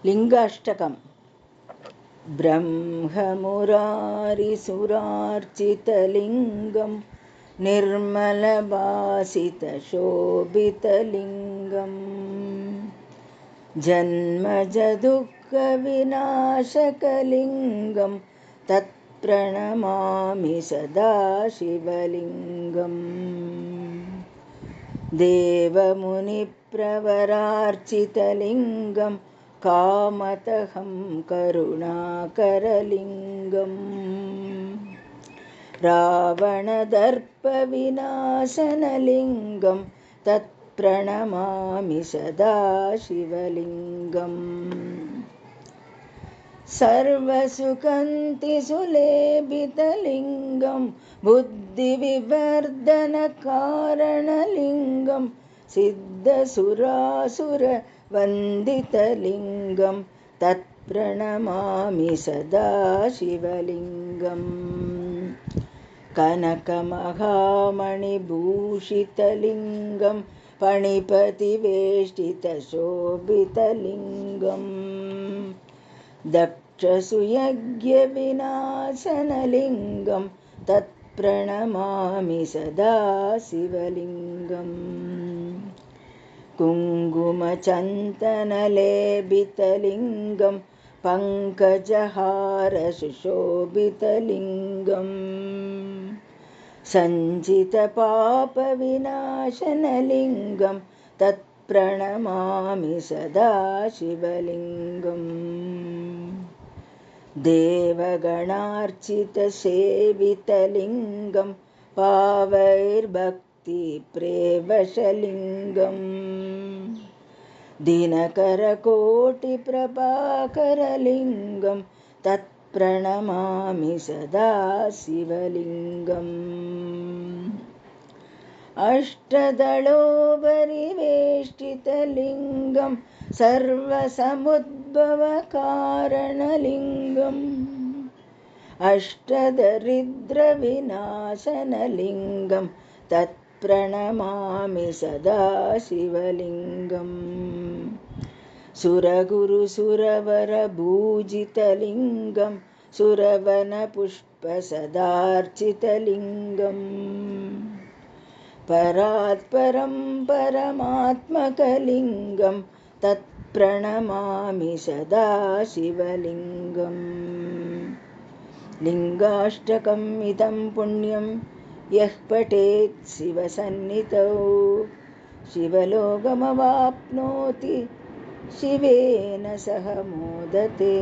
लिङ्गाष्टकम्। ब्रह्ममुरारिसुरार्चितलिङ्गं निर्मलभासितशोभितलिङ्गं जन्मजदुःखविनाशकलिङ्गं तत्प्रणमामि सदा शिवलिङ्गम्। देवमुनिप्रवरार्चितलिङ्गं कामतहं करुणाकरलिङ्गम् रावणदर्पविनाशनलिङ्गं तत्प्रणमामि सदा शिवलिङ्गम्। सर्वसुगन्धिसुलेपितलिङ्गं बुद्धिविवर्धनकारणलिङ्गं सिद्धसुरासुरवन्दितलिङ्गं तत्प्रणमामि सदा शिवलिङ्गम्। कनकमहामणिभूषितलिङ्गं फणिपतिवेष्टितशोभितलिङ्गम् दक्षसुयज्ञविनाशनलिङ्गं तत्प्रणमामि सदा शिवलिङ्गम्। कुङ्कुमचन्दनलेपितलिङ्गं पङ्कजहारसुशोभितलिङ्गं सञ्चितपापविनाशनलिङ्गं तत्प्रणमामि सदा शिवलिङ्गम्। देवगणार्चितसेवितलिङ्गं पावैर्भक्तिप्रेवशलिङ्गं दिनकरकोटिप्रभाकरलिङ्गं तत्प्रणमामि सदा शिवलिङ्गम्। अष्टदलोपरिवेष्टितलिङ्गं सर्वसमुद्भवकारणलिङ्गम् अष्टदरिद्रविनाशनलिङ्गं तत्प्रणमामि सदा शिवलिङ्गम्। सुरगुरुसुरवरभूजितलिङ्गं सुरवनपुष्पसदार्चितलिङ्गम् परात्परं परमात्मकलिङ्गं तत्प्रणमामि सदा शिवलिङ्गम्। लिङ्गाष्टकम् इदं पुण्यं यः पठेत् शिवसन्निधौ शिवलोकमवाप्नोति शिवेन सह मोदते।